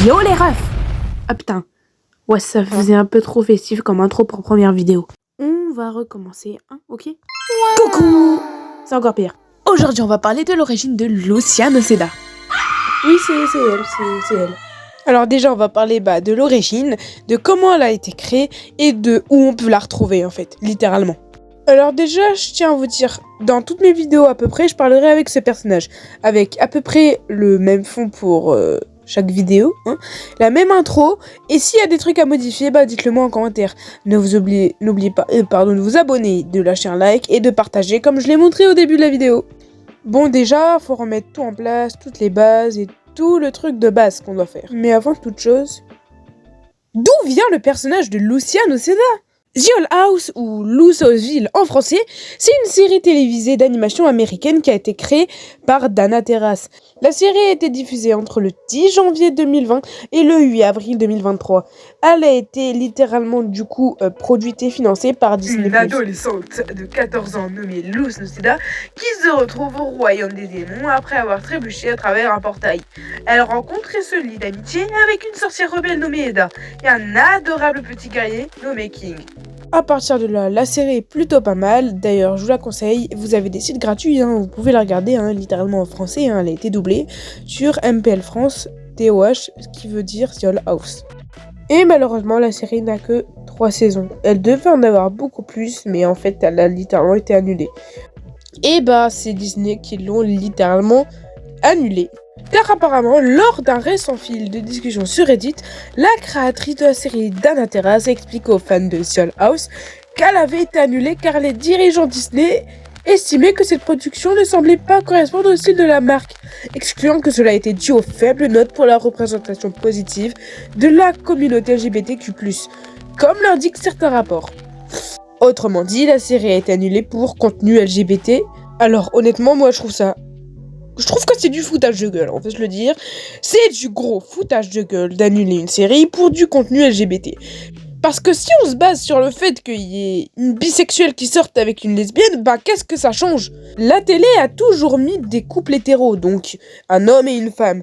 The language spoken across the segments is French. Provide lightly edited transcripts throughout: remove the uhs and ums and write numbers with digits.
Yo les refs! Ah putain, ouais ça faisait un peu trop festif comme intro pour première vidéo. On va recommencer, hein, ok? Coucou! C'est encore pire. Aujourd'hui on va parler de l'origine de Lucia Noceda. Oui c'est elle. Alors déjà on va parler de l'origine, de comment elle a été créée et de où on peut la retrouver en fait, littéralement. Alors déjà, je tiens à vous dire, dans toutes mes vidéos à peu près, je parlerai avec ce personnage, avec à peu près le même fond pour chaque vidéo, hein, la même intro, et s'il y a des trucs à modifier, dites-le moi en commentaire. N'oubliez pas de vous abonner, de lâcher un like et de partager comme je l'ai montré au début de la vidéo. Bon déjà, faut remettre tout en place, toutes les bases et tout le truc de base qu'on doit faire. Mais avant toute chose, d'où vient le personnage de Lucia Noceda ? The Old House, ou Luceville en français, c'est une série télévisée d'animation américaine qui a été créée par Dana Terrace. La série a été diffusée entre le 10 janvier 2020 et le 8 avril 2023. Elle a été littéralement produite et financée par Disney+. Une adolescente de 14 ans nommée Lucia Noceda qui se retrouve au royaume des démons après avoir trébuché à travers un portail. Elle rencontre et se lie d'amitié avec une sorcière rebelle nommée Eda et un adorable petit guerrier nommé King. À partir de là, la série est plutôt pas mal. D'ailleurs, je vous la conseille. Vous avez des sites gratuits, vous pouvez la regarder, littéralement en français. Elle a été doublée sur MPL France, TOH, ce qui veut dire The Old House. Et malheureusement, la série n'a que 3 saisons. Elle devait en avoir beaucoup plus, mais en fait, elle a littéralement été annulée. Et c'est Disney qui l'ont littéralement annulée. Car apparemment, lors d'un récent fil de discussion sur Reddit, la créatrice de la série Dana Terrace explique aux fans de The Old House qu'elle avait été annulée car les dirigeants Disney estimaient que cette production ne semblait pas correspondre au style de la marque, excluant que cela était dû aux faibles notes pour la représentation positive de la communauté LGBTQ+, comme l'indiquent certains rapports. Autrement dit, la série a été annulée pour contenu LGBT. Alors honnêtement, moi je trouve que c'est du foutage de gueule, on va se le dire. C'est du gros foutage de gueule d'annuler une série pour du contenu LGBT. Parce que si on se base sur le fait qu'il y ait une bisexuelle qui sorte avec une lesbienne, qu'est-ce que ça change ? La télé a toujours mis des couples hétéros, donc un homme et une femme.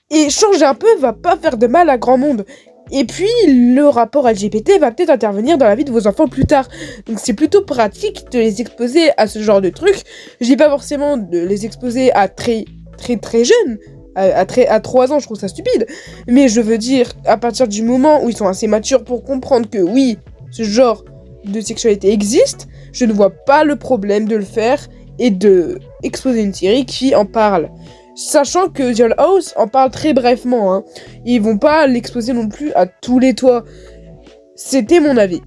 Et changer un peu va pas faire de mal à grand monde. Et puis, le rapport LGBT va peut-être intervenir dans la vie de vos enfants plus tard. Donc c'est plutôt pratique de les exposer à ce genre de trucs. Je dis pas forcément de les exposer à très jeunes. À 3 ans, je trouve ça stupide. Mais je veux dire, à partir du moment où ils sont assez matures pour comprendre que oui, ce genre de sexualité existe, je ne vois pas le problème de le faire et de exposer une série qui en parle. Sachant que The Old House en parle très brièvement, Ils vont pas l'exposer non plus à tous les toits. C'était mon avis.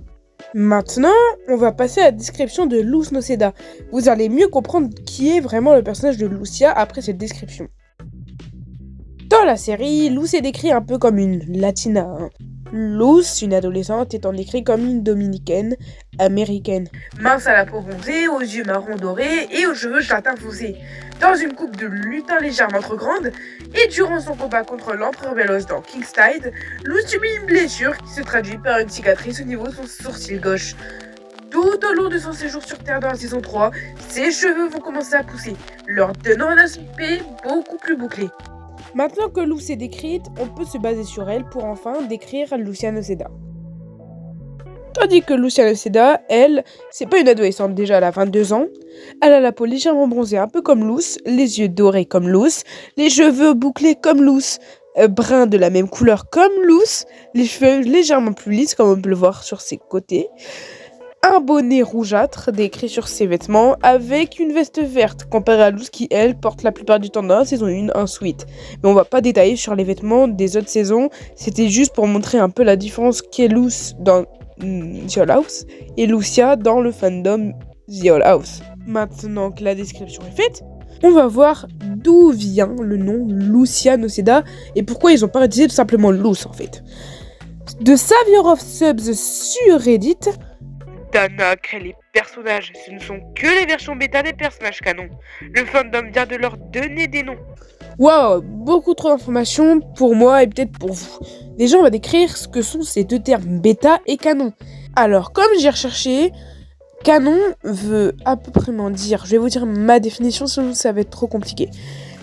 Maintenant, on va passer à la description de Lucia Noceda. Vous allez mieux comprendre qui est vraiment le personnage de Lucia après cette description. Dans la série, Luce est décrit un peu comme une latina. Luce, une adolescente, étant décrite comme une dominicaine américaine. Mince à la peau bronzée, aux yeux marron dorés et aux cheveux châtain foncé. Dans une coupe de lutin légèrement trop grande, et durant son combat contre l'empereur Belos dans Kingstide, Luce subit une blessure qui se traduit par une cicatrice au niveau de son sourcil gauche. Tout au long de son séjour sur Terre dans la saison 3, ses cheveux vont commencer à pousser, leur donnant un aspect beaucoup plus bouclé. Maintenant que Luce est décrite, on peut se baser sur elle pour enfin décrire Lucia Noceda. Tandis que Lucia Noceda, elle, c'est pas une adolescente, déjà elle a 22 ans. Elle a la peau légèrement bronzée, un peu comme Luce, les yeux dorés comme Luce, les cheveux bouclés comme Luce, bruns de la même couleur comme Luce, les cheveux légèrement plus lisses comme on peut le voir sur ses côtés. Un bonnet rougeâtre décrit sur ses vêtements avec une veste verte comparée à Luce qui, elle, porte la plupart du temps dans la saison 1 un sweat. Mais on va pas détailler sur les vêtements des autres saisons, c'était juste pour montrer un peu la différence qu'est Luce dans The Old House et Lucia dans le fandom The Old House. Maintenant que la description est faite, on va voir d'où vient le nom Lucia Noceda et pourquoi ils ont pas utilisé tout simplement Luce en fait. De Savior of Subs sur Reddit, Dana crée les personnages, ce ne sont que les versions bêta des personnages canons. Le fandom vient de leur donner des noms. Waouh, beaucoup trop d'informations pour moi et peut-être pour vous. Déjà, on va décrire ce que sont ces deux termes, bêta et canon. Alors, comme j'ai recherché, canon veut à peu près dire, je vais vous dire ma définition sinon ça va être trop compliqué.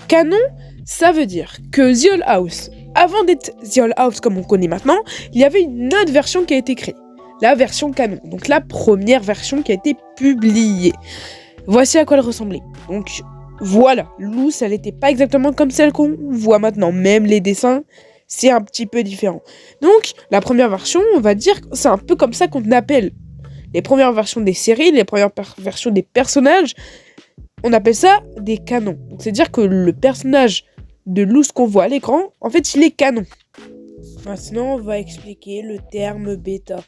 Canon, ça veut dire que The Old House avant d'être The Owl House comme on connaît maintenant, il y avait une autre version qui a été créée. La version canon, donc la première version qui a été publiée. Voici à quoi elle ressemblait. Donc voilà, Luce, elle n'était pas exactement comme celle qu'on voit maintenant. Même les dessins, c'est un petit peu différent. Donc la première version, on va dire, c'est un peu comme ça qu'on appelle les premières versions des séries, les premières versions des personnages. On appelle ça des canons. C'est-à-dire que le personnage de Luce qu'on voit à l'écran, en fait, il est canon. Maintenant, on va expliquer le terme bêta.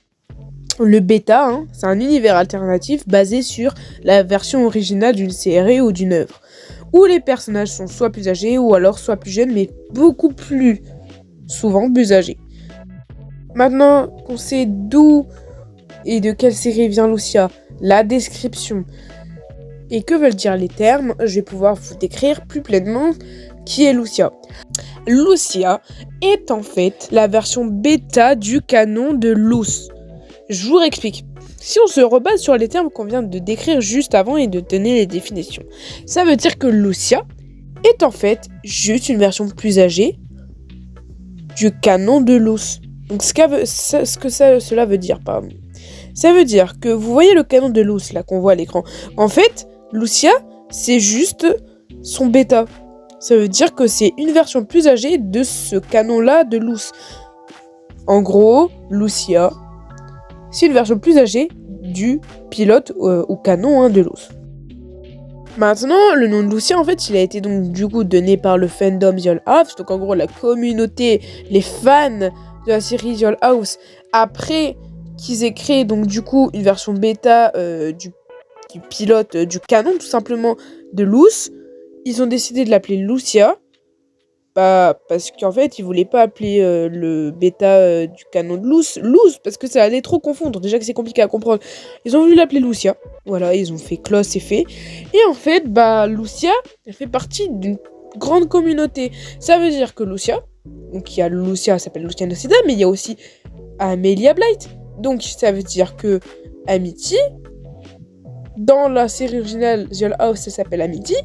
Le bêta, c'est un univers alternatif basé sur la version originale d'une série ou d'une œuvre, où les personnages sont soit plus âgés ou alors soit plus jeunes, mais beaucoup plus souvent plus âgés. Maintenant qu'on sait d'où et de quelle série vient Lucia, la description et que veulent dire les termes, je vais pouvoir vous décrire plus pleinement qui est Lucia. Lucia est en fait la version bêta du canon de Luce. Je vous réexplique. Si on se rebase sur les termes qu'on vient de décrire juste avant et de donner les définitions, ça veut dire que Lucia est en fait juste une version plus âgée du canon de Luce. Donc cela veut dire, pardon. Ça veut dire que vous voyez le canon de Luce là qu'on voit à l'écran. En fait, Lucia, c'est juste son bêta. Ça veut dire que c'est une version plus âgée de ce canon-là de Luce. En gros, Lucia, c'est une version plus âgée du pilote ou canon de Luce. Maintenant, le nom de Lucia, en fait, il a été donc du coup donné par le fandom The Owl House, donc en gros la communauté, les fans de la série The Owl House, après qu'ils aient créé donc du coup une version bêta du pilote, du canon tout simplement de Luce, ils ont décidé de l'appeler Lucia. Parce qu'en fait, ils voulaient pas appeler le bêta du canon de Luce, parce que ça allait trop confondre. Déjà que c'est compliqué à comprendre. Ils ont voulu l'appeler Lucia. Voilà, ils ont fait close, c'est fait. Et en fait, Lucia, elle fait partie d'une grande communauté. Ça veut dire que Lucia, donc il y a Lucia, elle s'appelle Lucia Noceda, mais il y a aussi Amelia Blight. Donc ça veut dire que Amity, dans la série originale The Owl House, ça s'appelle Amity.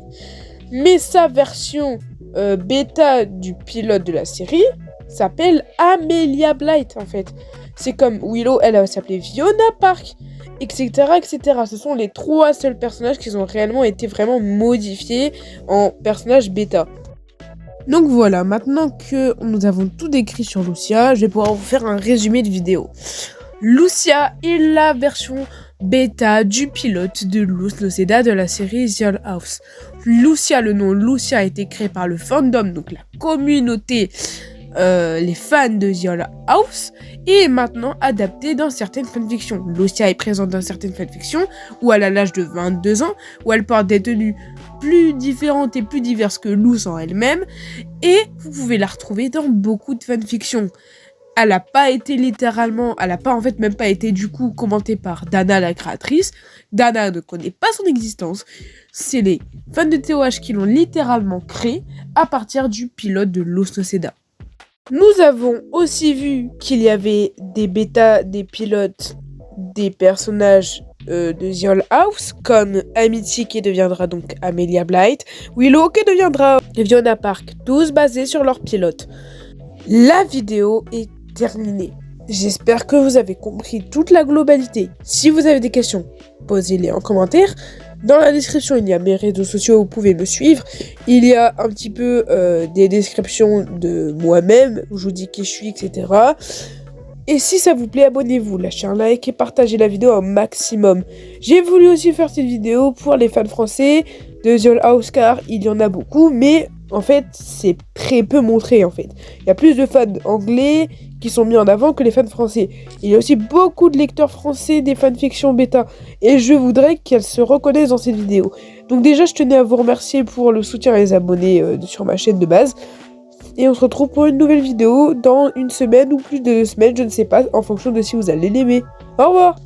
Mais sa version bêta du pilote de la série s'appelle Amelia Blight en fait. C'est comme Willow, elle s'appelait Fiona Park, etc., etc. Ce sont les 3 seuls personnages qui ont réellement été vraiment modifiés en personnages bêta. Donc voilà, maintenant que nous avons tout décrit sur Lucia, je vais pouvoir vous faire un résumé de vidéo. Lucia est la version bêta du pilote de Luce Noceda de la série The Owl House. Lucia, le nom Lucia a été créé par le fandom, donc la communauté, les fans de The Owl House, et est maintenant adapté dans certaines fanfictions. Lucia est présente dans certaines fanfictions où elle a l'âge de 22 ans, où elle porte des tenues plus différentes et plus diverses que Luce en elle-même, et vous pouvez la retrouver dans beaucoup de fanfictions. Elle n'a pas été même pas été du coup commentée par Dana la créatrice. Dana ne connaît pas son existence. C'est les fans de TOH qui l'ont littéralement créée à partir du pilote de Luce Noceda. Nous avons aussi vu qu'il y avait des bêtas, des pilotes, des personnages de The Owl House, comme Amity qui deviendra donc Amelia Blight, Willow qui deviendra Fiona Park, tous basés sur leur pilote. La vidéo est terminée. J'espère que vous avez compris toute la globalité. Si vous avez des questions, posez-les en commentaire. Dans la description, il y a mes réseaux sociaux, vous pouvez me suivre. Il y a un petit peu des descriptions de moi-même, où je vous dis qui je suis, etc. Et si ça vous plaît, abonnez-vous, lâchez un like et partagez la vidéo un maximum. J'ai voulu aussi faire cette vidéo pour les fans français de The Owl House, car il y en a beaucoup, mais en fait, c'est très peu montré, en fait. Il y a plus de fans anglais qui sont mis en avant que les fans français. Il y a aussi beaucoup de lecteurs français des fanfictions bêta. Et je voudrais qu'elles se reconnaissent dans cette vidéo. Donc déjà, je tenais à vous remercier pour le soutien et les abonnés sur ma chaîne de base. Et on se retrouve pour une nouvelle vidéo dans une semaine ou plus de 2 semaines, je ne sais pas, en fonction de si vous allez l'aimer. Au revoir!